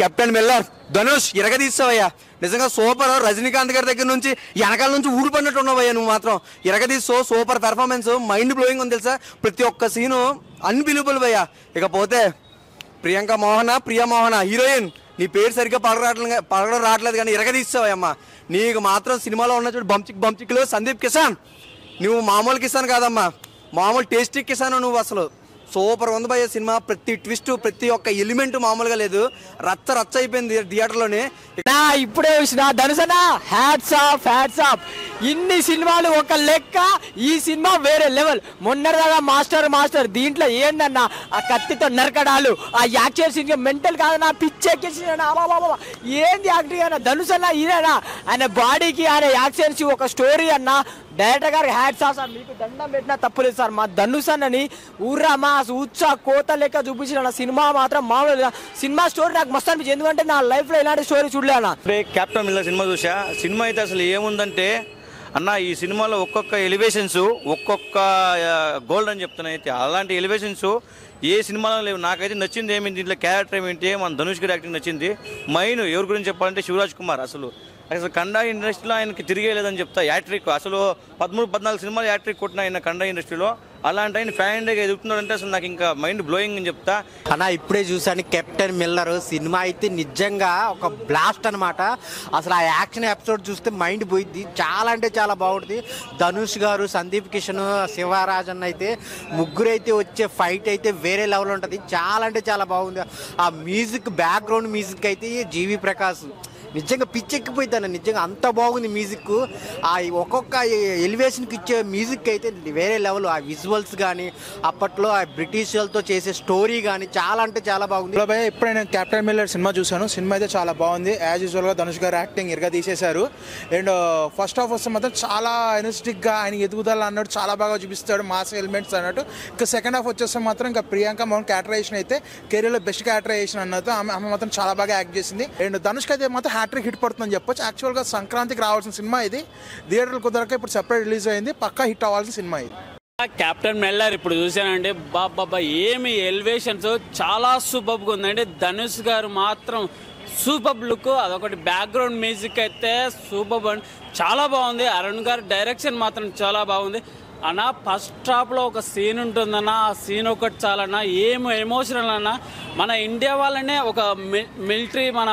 Captain Miller Dhanush ఇరగదీస్తావయ్యా. నిజంగా super. Rajinikanth గారి దగ్గర నుంచి వెనకాల నుంచి ఊడిపడినట్టు ఉన్నావయ్యా నువ్వు మాత్రం. ఇరగదీస్తావు. సూపర్ పెర్ఫార్మెన్స్, మైండ్ బ్లోయింగ్ ఉంది తెలుసా. ప్రతి ఒక్క సీను అన్బిలీవబుల్ భయ్యా. ఇకపోతే ప్రియా మోహన హీరోయిన్, నీ పేరు సరిగ్గా పలకడం రావట్లేదు కానీ ఇరగదీస్తావయ్యమ్మా. నీకు మాత్రం సినిమాలో ఉన్న చూడు బంచిక్లో సందీప్ కిసాన్, నువ్వు మామూలు కిసాన్ కాదమ్మా, మామూలు టేస్టీ కిసాన్ నువ్వు. అసలు సూపర్ ఉంది భయ్య సినిమా. ప్రతి ట్విస్ట్, ప్రతి ఒక్క ఎలిమెంట్ మామూలుగా లేదు. రచ్చ అయిపోయింది థియేటర్లోనే. ఇప్పుడే చూసిన ధనుసనా హ్యాట్స్ ఆఫ్. ఇన్ని సినిమాలు ఒక లెక్క, ఈ సినిమా వేరే లెవెల్. మొన్నటిదాకా మాస్టర్ దీంట్లో ఏందన్నా ఆ కత్తితో నరకడాలు, ఆ యాక్షన్ సీన్ మెంటల్ కాదన్నా, పిచ్చెక్కేసి ఏంది యాక్టింగ్ అన్న. ధనుసన్నా ఇదేనా ఆయన బాడీకి, ఆయన యాక్షన్స్ ఒక స్టోరీ అన్న. డైరెక్టర్ గారికి హ్యాట్స్ ఆఫ్ సార్. మీకు దండం పెట్టినా తప్పులేదు సార్. మా ధనుష్ అన్నని ఊర్రా మా ఉత్సా కోత లెక్క చూపించిన సినిమా మాత్రం మామూలు సినిమా. స్టోరీ నాకు మస్తు అనిపించింది, ఎందుకంటే నా లైఫ్ లో ఇలాంటి స్టోరీ చూడలే అన్న. కెప్టెన్ మిల్లర్ సినిమా చూసా. సినిమా అయితే అసలు ఏముందంటే అన్న, ఈ సినిమాలో ఒక్కొక్క ఎలివేషన్స్, ఒక్కొక్క గోల్డ్ అని చెప్తున్నాయి. అయితే అలాంటి ఎలివేషన్స్ ఏ సినిమాలో లేవు. నాకైతే నచ్చింది ఏమి దీంట్లో క్యారెక్టర్ ఏమిటి, మన ధనుష్ గారి యాక్టింగ్ నచ్చింది. మెయిన్ ఎవరి గురించి చెప్పాలంటే శివరాజ్ కుమార్. అసలు కన్నడ ఇండస్ట్రీలో ఆయనకి తిరిగే లేదని చెప్తా. యాట్రిక్ అసలు 13-14 సినిమాలు యాట్రిక్ కొట్టిన ఆయన కన్నడ ఇండస్ట్రీలో. అలాంటి ఆయన ఫ్యాన్ ఇండియాగా ఎదుగుతున్నాడంటే అసలు నాకు ఇంకా మైండ్ బ్లోయింగ్ అని చెప్తా అన్న. ఇప్పుడే చూసాను కెప్టెన్ మిల్లర్ సినిమా అయితే నిజంగా ఒక బ్లాస్ట్ అనమాట. అసలు ఆ యాక్షన్ ఎపిసోడ్ చూస్తే మైండ్ పోయిద్ది. చాలా అంటే చాలా బాగుంటుంది. ధనుష్ గారు, సందీప్ కిషన్, శివరాజన్ అయితే ముగ్గురు అయితే వచ్చే ఫైట్ అయితే వేరే లెవెల్ ఉంటుంది. చాలా అంటే చాలా బాగుంది. ఆ మ్యూజిక్, బ్యాక్గ్రౌండ్ మ్యూజిక్ అయితే జీవి ప్రకాష్ నిజంగా పిచ్చెక్కిపోయిద్దాను. నిజంగా అంత బాగుంది మ్యూజిక్. ఆ ఒక్కొక్క ఎలివేషన్కి ఇచ్చే మ్యూజిక్ అయితే వేరే లెవెల్. ఆ విజువల్స్ కానీ, అప్పట్లో ఆ బ్రిటిష్ వాళ్ళతో చేసే స్టోరీ కానీ చాలా అంటే చాలా బాగుంది. ఇప్పుడే నేను కెప్టెన్ మిల్లర్ సినిమా చూశాను. సినిమా అయితే చాలా బాగుంది. యాజ్ యూజువల్గా ధనుష్ గారు యాక్టింగ్ ఇరగా తీసేశారు. అండ్ ఫస్ట్ హాఫ్ వస్తే మాత్రం చాలా ఎనర్జెటిక్గా ఆయన ఎదుగుదల అన్నట్టు చాలా బాగా చూపిస్తాడు, మాస్ ఎలిమెంట్స్ అన్నట్టు. ఇంకా సెకండ్ హాఫ్ వచ్చేస్తే మాత్రం ఇంకా ప్రియాంక మోహన్ క్యారెక్టరైజేషన్ అయితే కెరీర్లో బెస్ట్ క్యారెక్టరైజేషన్ అన్నట్టు. ఆమె మాత్రం చాలా బాగా యాక్ట్ చేసింది. అండ్ ధనుష్కి అయితే మాత్రం హ్యాట్రిక్ హిట్ పడుతుందని చెప్పొచ్చు. యాక్చువల్గా సంక్రాంతికి రావాల్సిన సినిమా ఇది. థియేటర్లు కుదరక ఇప్పుడు సెపరేట్ రిలీజ్ అయింది. పక్కా హిట్ అవ్వాల్సిన సినిమా ఇది. కెప్టెన్ మిల్లర్ ఇప్పుడు చూసానండి, బాబా ఏమి ఎలివేషన్స్ చాలా సూపర్గా ఉందండి. ధనుష్ గారు మాత్రం సూపర్ లుక్, అదొకటి బ్యాక్గ్రౌండ్ మ్యూజిక్ అయితే సూపర్, చాలా బాగుంది. అరుణ్ గారు డైరెక్షన్ మాత్రం చాలా బాగుంది అన్న. ఫస్ట్ హాఫ్లో ఒక సీన్ ఉంటుందన్న, ఆ సీన్ ఒకటి చాలన్నా. ఏం ఎమోషనల్ అన్న. మన ఇండియా వాళ్ళనే ఒక మిలిటరీ మన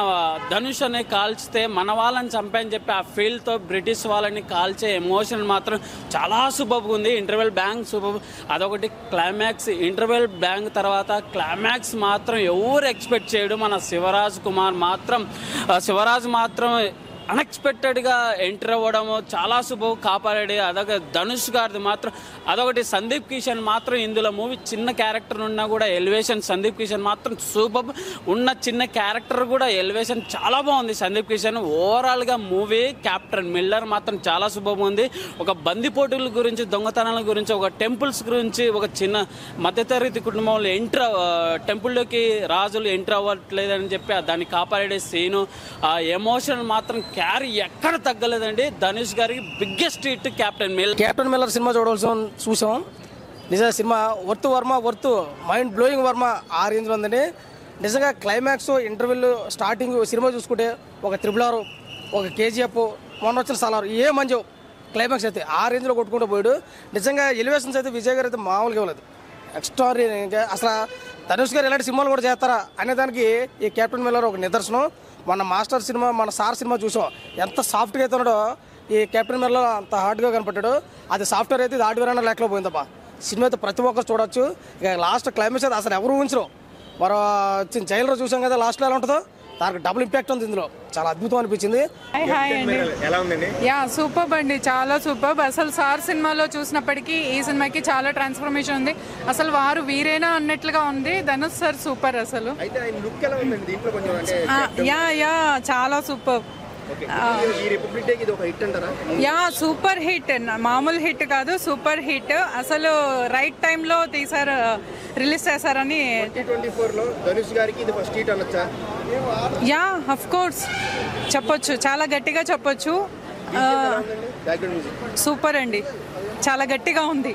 ధనుష్ అనే కాల్చితే మన వాళ్ళని చంపని చెప్పి ఆ ఫీల్తో బ్రిటిష్ వాళ్ళని కాల్చే ఎమోషన్ మాత్రం చాలా సూపర్గా ఉంది. ఇంటర్వెల్ బ్యాంక్ సూపర్, అదొకటి క్లైమాక్స్. ఇంటర్వెల్ బ్యాంక్ తర్వాత క్లైమాక్స్ మాత్రం ఎవరు ఎక్స్పెక్ట్ చేయడు. మన శివరాజ్ మాత్రం అన్ఎక్స్పెక్టెడ్గా ఎంటర్ అవ్వడము చాలా సూపర్, కాపాడాడు. అదొక ధనుష్ గారిది మాత్రం. అదొకటి సందీప్ కిషన్ మాత్రం ఇందులో మూవీ చిన్న క్యారెక్టర్ ఉన్నా కూడా ఎలివేషన్ సందీప్ కిషన్ మాత్రం సూపర్. ఉన్న చిన్న క్యారెక్టర్ కూడా ఎలివేషన్ చాలా బాగుంది సందీప్ కిషన్. ఓవరాల్గా మూవీ కెప్టెన్ మిల్లర్ మాత్రం చాలా సూపర్ ఉంది. ఒక బందిపోటుల గురించి, దొంగతనాల గురించి, ఒక టెంపుల్స్ గురించి, ఒక చిన్న మధ్యతరగతి కుటుంబంలో టెంపుల్లోకి రాజులు ఎంటర్ అవ్వట్లేదని చెప్పి దాన్ని కాపాడే సీను, ఆ ఎమోషన్ మాత్రం క్యారీ ఎక్కడ తగ్గలేదండి. ధనుష్ గారికి biggest hit captain Miller cinema చూసాం. నిజంగా cinema worth mind blowing Varma ఆ రేంజ్లో ఉందండి. నిజంగా క్లైమాక్స్, ఇంటర్వ్యూలు, స్టార్టింగ్ సినిమా చూసుకుంటే ఒక RRR, ఒక KGF, మొన్న వచ్చిన సాలార్ ఏ మంచి క్లైమాక్స్ అయితే ఆ రేంజ్లో కొట్టుకుంటూ పోయాడు. నిజంగా ఎలివేషన్స్ అయితే విజయ్ గారు అయితే మామూలుగా ఇవ్వలేదు. ఎక్స్ట్రాడినరీ. అసలు ధనుష్ గారు ఎలాంటి సినిమాలు కూడా చేస్తారా అనే దానికి ఈ కెప్టెన్ మిల్లర్ ఒక నిదర్శనం. మన మాస్టర్ సినిమా, మన సార్ సినిమా చూసాం, ఎంత సాఫ్ట్గా అయితే ఉన్నాడో ఈ కెప్టెన్ మిల్లర్ అంత హార్డ్గా కనపడ్డాడు. అది సాఫ్ట్వేర్ అయితే ఇది హార్డ్వేర్ అన్న లేకపోతే పోయిందబ్బా. సినిమా అయితే ప్రతి ఒక్కరు చూడొచ్చు. ఇక లాస్ట్ క్లైమాక్స్ అయితే అసలు ఎవరు ఊహించరు. మరో జైలర్ చూసాం కదా లాస్ట్లో ఎలా ఉంటుందో, దానికి డబుల్ ఇంపాక్ట్ ఉంది ఇందులో. చాలా అద్భుతం అనిపించింది. సూపర్ అండి, చాలా సూపర్. అసలు సార్ సినిమాలో చూసినప్పటికీ ఈ సినిమాకి చాలా ట్రాన్స్ఫర్మేషన్ ఉంది. అసలు వారు వీరేనా అన్నట్లుగా ఉంది. ధనుష్ సార్ సూపర్ అసలు. చాలా సూపర్. సూపర్ హిట్, మామూలు హిట్ కాదు, సూపర్ హిట్. అసలు రైట్ టైంలో తీసారు, రిలీజ్ చేశారని. అఫ్ కోర్స్ చెప్పొచ్చు, చాలా గట్టిగా చెప్పొచ్చు. సూపర్ అండి, చాలా గట్టిగా ఉంది.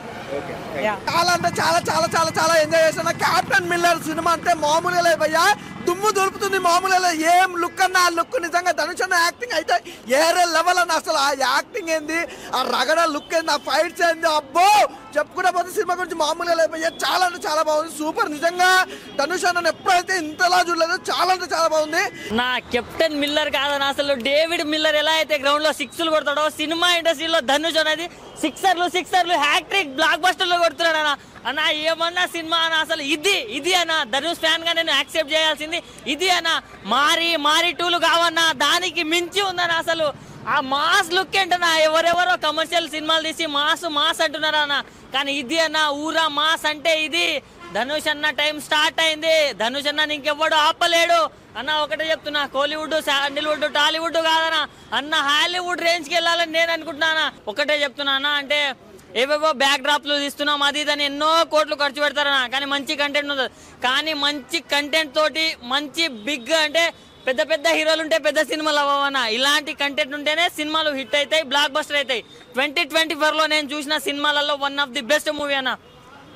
చాలా అంటే చాలా చాలా చాలా చాలా ఎంజాయ్ చేస్తున్నా. కెప్టెన్ మిల్లర్ సినిమా అంటే మామూలుగా లేదు భయ్యా. దుమ్ము దొరుకుతుంది మామూలుగా. ఏం లుక్ అన్న ఆ లుక్ నిజంగా ధనుష్ అన్న యాక్టింగ్ అయితే ఏరే లెవెల్ అన్న. అసలు ఆ యాక్టింగ్ ఏంది, ఆ రగడ లుక్ ఏంది, ఆ ఫైట్స్ ఏంది, అబ్బో చెప్పుకుంటే పోతే సినిమా గురించి మామూలుగా లేకపోయా. చాలా అంటే చాలా బాగుంది, సూపర్. నిజంగా ధనుష్ అన్న ఎప్పుడైతే ఇంతలా చూడలేదు, చాలా అంటే చాలా బాగుంది. నా కెప్టెన్ మిల్లర్ కాదన్న, అసలు డేవిడ్ మిల్లర్ ఎలా అయితే గ్రౌండ్ లో సిక్స్లు కొడతాడో సినిమా ఇండస్ట్రీలో ధనుష్ అనేది సిక్సర్లు హ్యాట్రిక్ బ్లాక్ బస్టర్లు కొడుతున్నాడు అన్న. ఏమన్నా సినిమా అన్న, అసలు ఇది అన్న ధనుష్ ఫ్యాన్ గా నేను యాక్సెప్ట్ చేయాల్సింది ఇది అన్న. మారి టూలు కావన్నా, దానికి మించి ఉందన్న. అసలు ఆ మాస్ లుక్ ఏంటన్నా, ఎవరెవరో కమర్షియల్ సినిమాలు తీసి మాస్ అంటున్నారా అన్న, కానీ ఇది అన్న ఊరా మాస్ అంటే ఇది. ధనుష్ అన్న టైం స్టార్ట్ అయింది, ధనుష్ అన్న ఇంకెవ్వడు ఆపలేడు అన్న. ఒకటే చెప్తున్నా, కోలీవుడ్, శాండిల్వుడ్, టాలీవుడ్ కాదన్న అన్న, హాలీవుడ్ రేంజ్ కి వెళ్ళాలని నేను అనుకుంటున్నా. ఒకటే చెప్తున్నా అన్న, అంటే ఏవేవో బ్యాక్ డ్రాప్లు తీస్తున్నాం అది ఇదని ఎన్నో కోట్లు ఖర్చు పెడతారన్న, కానీ మంచి కంటెంట్ ఉంది. కానీ మంచి కంటెంట్ తోటి మంచి బిగ్ అంటే పెద్ద హీరోలు ఉంటే పెద్ద సినిమాలు అవ్వవన్న. ఇలాంటి కంటెంట్ ఉంటేనే సినిమాలు హిట్ అవుతాయి, బ్లాక్ బస్టర్ అవుతాయి. 2024లో నేను చూసిన సినిమాలలో one of the best movie అన్న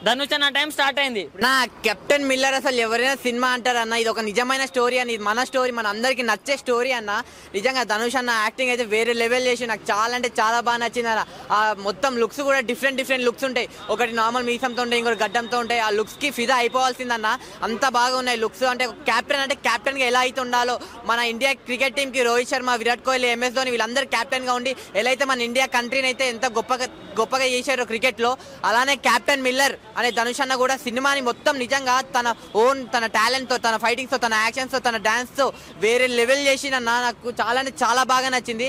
ధనుష్ అన్న టైం స్టార్ట్ అయింది. నా కెప్టెన్ మిల్లర్ అసలు ఎవరైనా సినిమా అంటారు అన్న, ఇది ఒక నిజమైన స్టోరీ అని, ఇది మన స్టోరీ, మన అందరికి నచ్చే స్టోరీ అన్న. నిజంగా ధనుష్ అన్న యాక్టింగ్ అయితే వేరే లెవెల్ చేసి నాకు చాలా అంటే చాలా బాగా నచ్చింది అన్న. ఆ మొత్తం లుక్స్ కూడా డిఫరెంట్ లుక్స్ ఉంటాయి. ఒకటి నార్మల్ మీసంతో ఉంటాయి, ఇంకోటి గడ్డంతో ఉంటాయి. ఆ లుక్స్ కి ఫిదా అయిపోవాల్సిందన్న, అంత బాగా ఉన్నాయి లుక్స్. అంటే కెప్టెన్ గా ఎలా అయితే ఉండాలో, మన ఇండియా క్రికెట్ టీమ్ కి రోహిత్ శర్మ, విరాట్ కోహ్లీ, MS ధోని వీళ్ళందరూ కెప్టెన్ గా ఉండి ఎలా అయితే మన ఇండియా కంట్రీని అయితే ఎంత గొప్పగా చేశారో క్రికెట్ లో, అలానే కెప్టెన్ మిల్లర్ అనే ధనుష్ అన్న కూడా సినిమాని మొత్తం నిజంగా తన టాలెంట్ తో, తన ఫైటింగ్స్ తో, తన యాక్షన్స్ తో, తన డాన్స్ తో వేరే లెవెల్ చేసిన నాకు చాలా అంటే చాలా బాగా నచ్చింది.